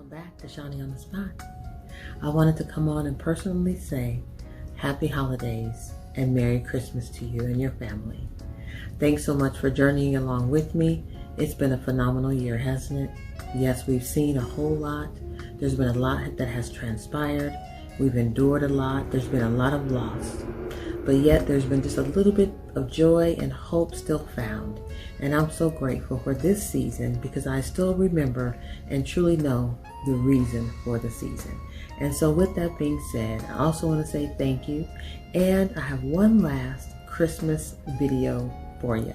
welcome back to Shani on the Spot. I wanted to come on and personally say Happy Holidays and Merry Christmas to you and your family. Thanks so much for journeying along with me. It's been a phenomenal year, hasn't it? Yes, we've seen a whole lot. There's been a lot that has transpired. We've endured a lot. There's been a lot of loss. But yet there's been just a little bit of joy and hope still found. And I'm so grateful for this season because I still remember and truly know the reason for the season. And so with that being said, I also want to say thank you. And I have one last Christmas video for you.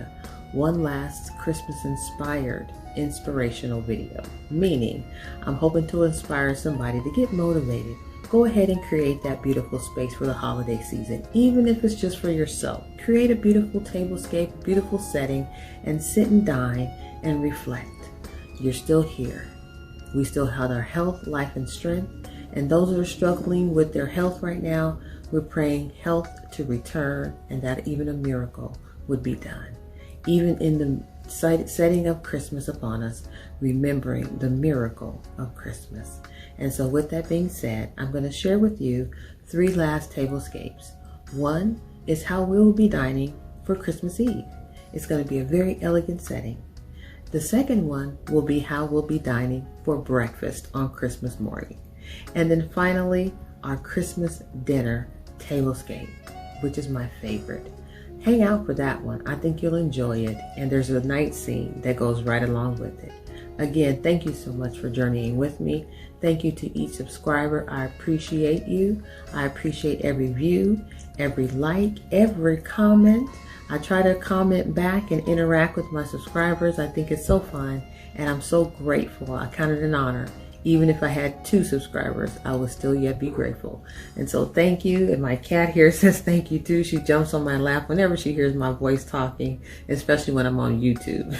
One last Christmas inspired, inspirational video. Meaning, I'm hoping to inspire somebody to get motivated. Go ahead and create that beautiful space for the holiday season, even if it's just for yourself. Create a beautiful tablescape, beautiful setting, and sit and dine and reflect. You're still here. We still have our health, life, and strength. And those that are struggling with their health right now, we're praying health to return and that even a miracle would be done. Even in the setting of Christmas upon us, remembering the miracle of Christmas. And so with that being said, I'm going to share with you 3 last tablescapes. One is how we'll be dining for Christmas Eve. It's going to be a very elegant setting. The second one will be how we'll be dining for breakfast on Christmas morning. And then finally, our Christmas dinner tablescape, which is my favorite. Hang out for that one. I think you'll enjoy it. And there's a night scene that goes right along with it. Again, thank you so much for journeying with me. Thank you to each subscriber. I appreciate you. I appreciate every view, every like, every comment. I try to comment back and interact with my subscribers. I think it's so fun and I'm so grateful. I count it an honor. Even if I had 2 subscribers, I would still yet be grateful. And so thank you. And my cat here says thank you too. She jumps on my lap whenever she hears my voice talking, especially when I'm on YouTube.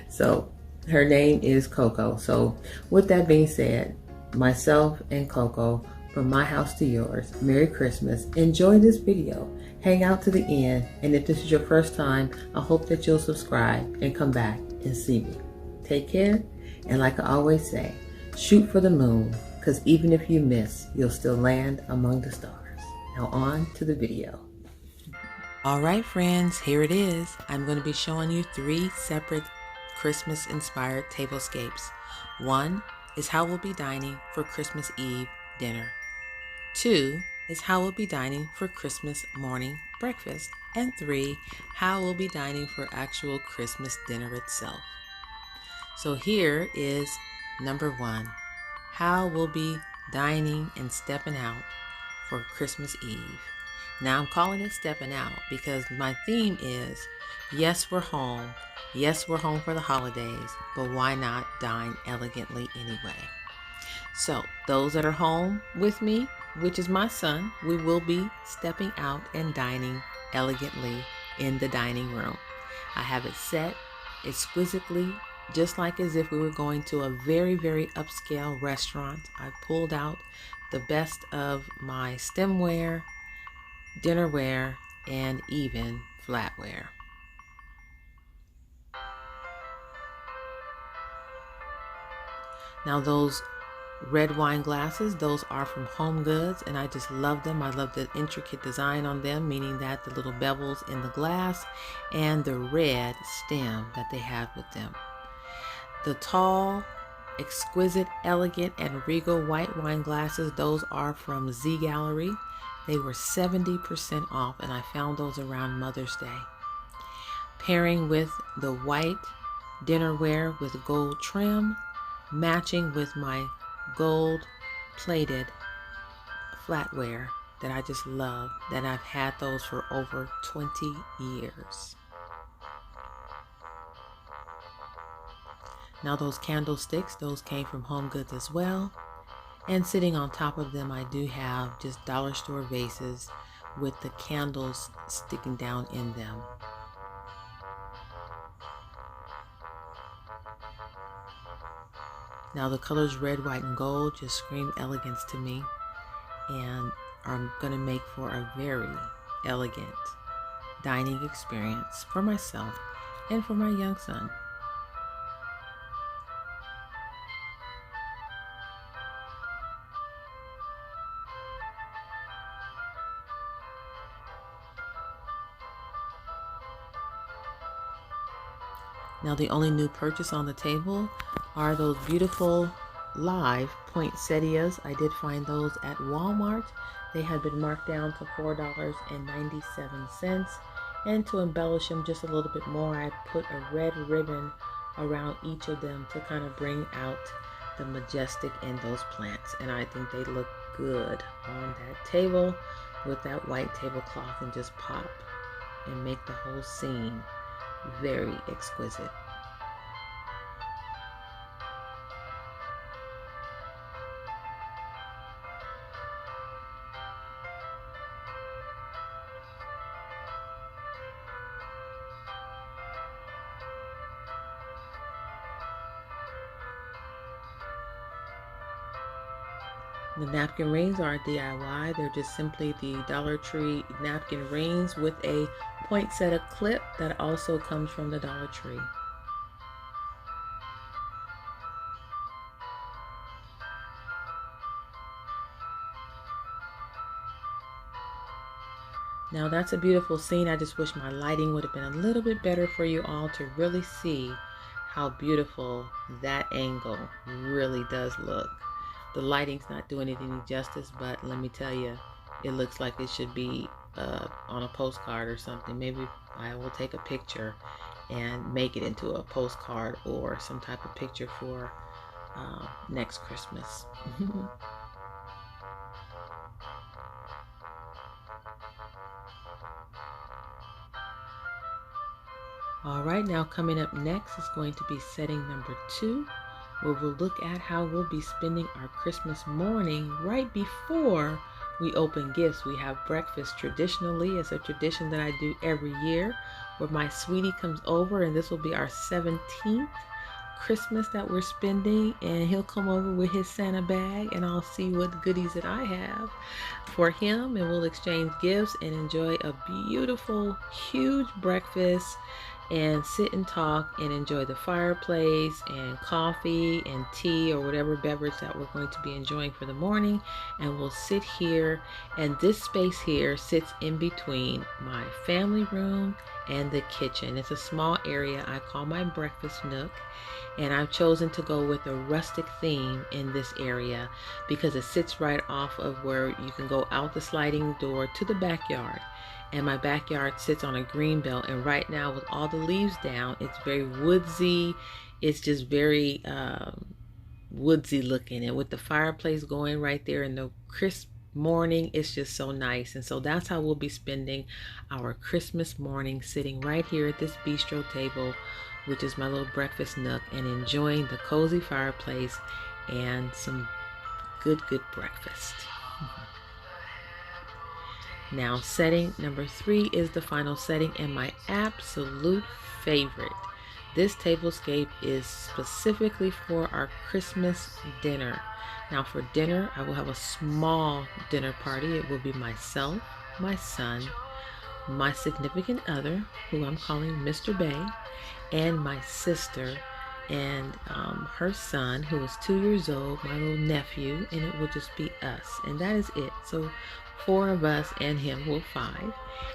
So her name is Coco. So with that being said, myself and Coco, from my house to yours, Merry Christmas. Enjoy this video. Hang out to the end. And if this is your first time, I hope that you'll subscribe and come back and see me. Take care. And like I always say, shoot for the moon, because even if you miss, you'll still land among the stars. Now on to the video. All right, friends, here it is. I'm going to be showing you 3 separate Christmas-inspired tablescapes. 1 is how we'll be dining for Christmas Eve dinner. 2 is how we'll be dining for Christmas morning breakfast. And 3, how we'll be dining for actual Christmas dinner itself. So here is number 1, how we'll be dining and stepping out for Christmas Eve. Now I'm calling it stepping out because my theme is, yes, we're home. Yes, we're home for the holidays, but why not dine elegantly anyway? So those that are home with me, which is my son, we will be stepping out and dining elegantly in the dining room. I have it set exquisitely, just like as if we were going to a very, very upscale restaurant. I pulled out the best of my stemware, dinnerware, and even flatware. Now those red wine glasses, those are from Home Goods, and I just love them. I love the intricate design on them, meaning that the little bevels in the glass and the red stem that they have with them. The tall, exquisite, elegant, and regal white wine glasses, those are from Z Gallery. They were 70% off, and I found those around Mother's Day. Pairing with the white dinnerware with gold trim, matching with my gold-plated flatware that I just love, that I've had those for over 20 years. Now those candlesticks, those came from Home Goods as well. And sitting on top of them, I do have just dollar store vases with the candles sticking down in them. Now the colors red, white, and gold just scream elegance to me and are going to make for a very elegant dining experience for myself and for my young son. Now the only new purchase on the table are those beautiful live poinsettias. I did find those at Walmart. They had been marked down to $4.97. And to embellish them just a little bit more, I put a red ribbon around each of them to kind of bring out the majestic in those plants. And I think they look good on that table with that white tablecloth, and just pop and make the whole scene very exquisite. The napkin rings are a DIY. They're just simply the Dollar Tree napkin rings with a poinsettia clip that also comes from the Dollar Tree. Now that's a beautiful scene. I just wish my lighting would have been a little bit better for you all to really see how beautiful that angle really does look. The lighting's not doing it any justice, but let me tell you, it looks like it should be on a postcard or something. Maybe I will take a picture and make it into a postcard or some type of picture for next Christmas. All right, now coming up next is going to be setting number 2, where we'll look at how we'll be spending our Christmas morning right before we open gifts. We have breakfast traditionally. It's a tradition that I do every year, where my sweetie comes over, and this will be our 17th Christmas that we're spending, and he'll come over with his Santa bag, and I'll see what goodies that I have for him, and we'll exchange gifts and enjoy a beautiful, huge breakfast and sit and talk and enjoy the fireplace and coffee and tea or whatever beverage that we're going to be enjoying for the morning. And we'll sit here, and this space here sits in between my family room and the kitchen. It's a small area I call my breakfast nook, and I've chosen to go with a rustic theme in this area because it sits right off of where you can go out the sliding door to the backyard. And my backyard sits on a green belt, and right now with all the leaves down, it's very woodsy. It's just very woodsy looking, and with the fireplace going right there in the crisp morning, it's just so nice. And so that's how we'll be spending our Christmas morning, sitting right here at this bistro table, which is my little breakfast nook, and enjoying the cozy fireplace and some good breakfast. Now setting number 3 is the final setting, and my absolute favorite. This tablescape is specifically for our Christmas dinner. Now for dinner, I will have a small dinner party. It will be myself, my son, my significant other, who I'm calling Mr. Bay, and my sister and her son, who is 2 years old, my little nephew, and it will just be us, and that is it. So 4 of us and him will 5,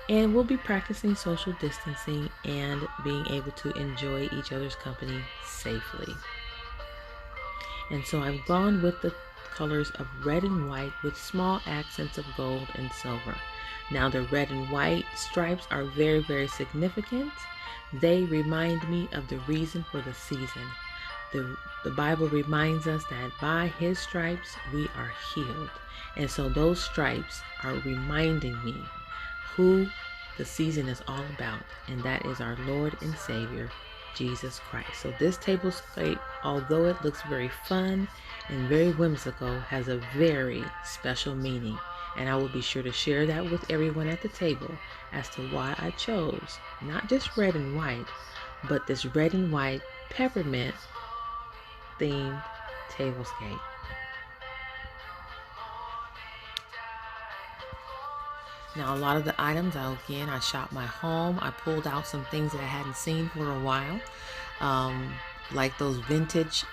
and we'll be practicing social distancing and being able to enjoy each other's company safely. And so I've gone with the colors of red and white with small accents of gold and silver. Now the red and white stripes are very significant. They remind me of the reason for the season. The Bible reminds us that by his stripes we are healed. And so those stripes are reminding me who the season is all about, and that is our Lord and Savior, Jesus Christ. So this tablescape, although it looks very fun and very whimsical, has a very special meaning. And I will be sure to share that with everyone at the table as to why I chose not just red and white, but this red and white peppermint themed tablescape. Now a lot of the items, I shopped my home. I pulled out some things that I hadn't seen for a while, like those vintage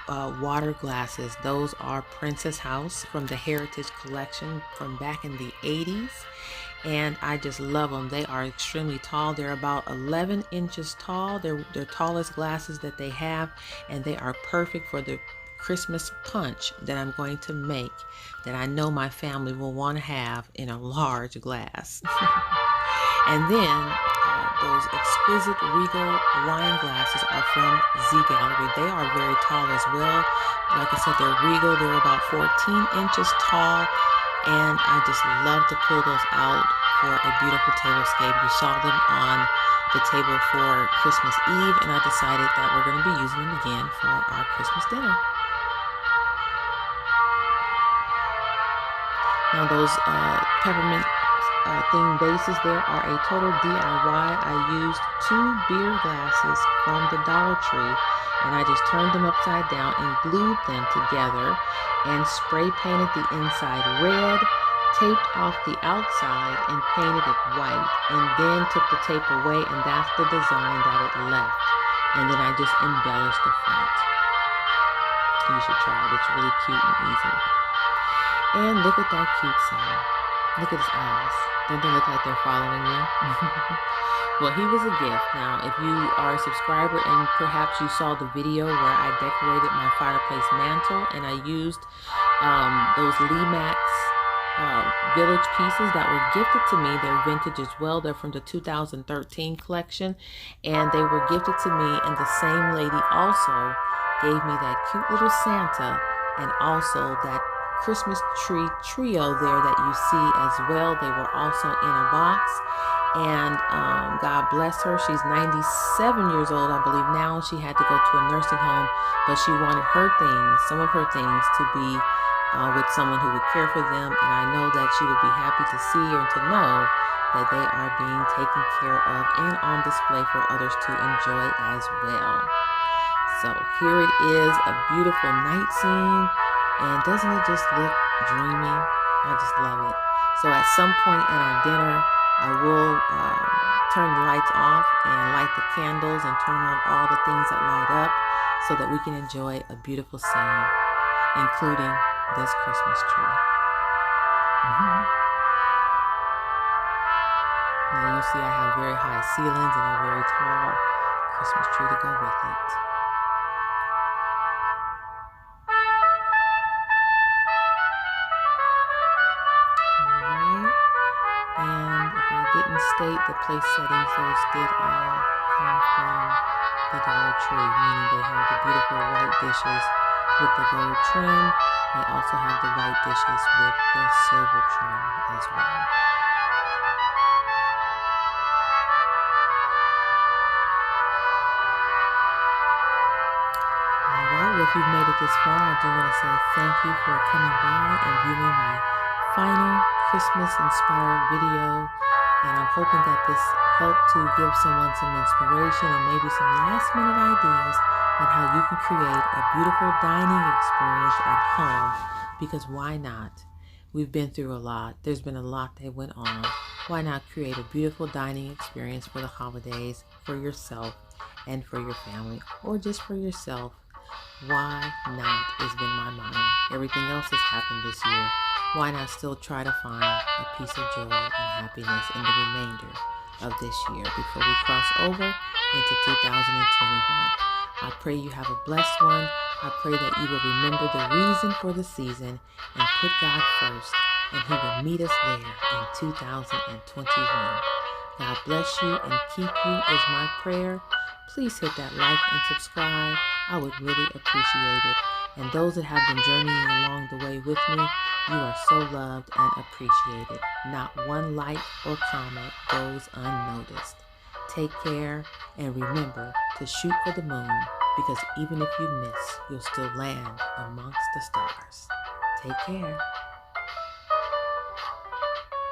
water glasses. Those are Princess House from the Heritage Collection from back in the 80s. and I just love them. They are extremely tall. They're about 11 inches tall. They're tallest glasses that they have, and they are perfect for the Christmas punch that I'm going to make, that I know my family will want to have in a large glass. And then those exquisite regal wine glasses are from Z Gallery. They are very tall as well. Like I said, they're regal. They're about 14 inches tall, and I just love to pull those out for a beautiful tablescape. You saw them on the table for Christmas Eve, and I decided that we're going to be using them again for our Christmas dinner. Now those peppermint themed bases there are a total DIY. I used 2 beer glasses from the Dollar Tree, and I just turned them upside down and glued them together and spray painted the inside red, taped off the outside and painted it white, and then took the tape away, and that's the design that it left. And then I just embellished the front. You should try it. It's really cute and easy. And look at that cute son. Look at his eyes. Don't they look like they're following you? Well, he was a gift. Now, if you are a subscriber and perhaps you saw the video where I decorated my fireplace mantle and I used those Limax village pieces that were gifted to me. They're vintage as well. They're from the 2013 collection, and they were gifted to me, and the same lady also gave me that cute little Santa and also that Christmas tree trio there that you see as well. They were also in a box, and God bless her. She's 97 years old, I believe now. She had to go to a nursing home, but she wanted her things, some of her things, to be with someone who would care for them, and I know that she would be happy to see and to know that they are being taken care of and on display for others to enjoy as well. So here it is, a beautiful night scene, and doesn't it just look dreamy? I just love it. So at some point in our dinner, I will turn the lights off and light the candles and turn on all the things that light up so that we can enjoy a beautiful scene, including this Christmas tree. Now you see I have very high ceilings and a very tall Christmas tree to go with it. Alright, and if I didn't state the place settings, those did all come from the Dollar Tree, meaning they have the beautiful white dishes with the gold trim. They also have the white dishes with the silver trim as well. Alright, well, if you've made it this far, I do want to say thank you for coming by and viewing my final Christmas-inspired video. And I'm hoping that this helped to give someone some inspiration and maybe some last-minute ideas on how you can create a beautiful dining experience at home, because why not? We've been through a lot. There's been a lot that went on. Why not create a beautiful dining experience for the holidays for yourself and for your family, or just for yourself? Why not has been my motto. Everything else has happened this year. Why not still try to find a piece of joy and happiness in the remainder of this year before we cross over into 2021? I pray you have a blessed one. I pray that you will remember the reason for the season and put God first, and He will meet us there in 2021. God bless you and keep you is my prayer. Please hit that like and subscribe. I would really appreciate it. And those that have been journeying along the way with me, you are so loved and appreciated. Not one like or comment goes unnoticed. Take care, and remember to shoot for the moon, because even if you miss, you'll still land amongst the stars. Take care.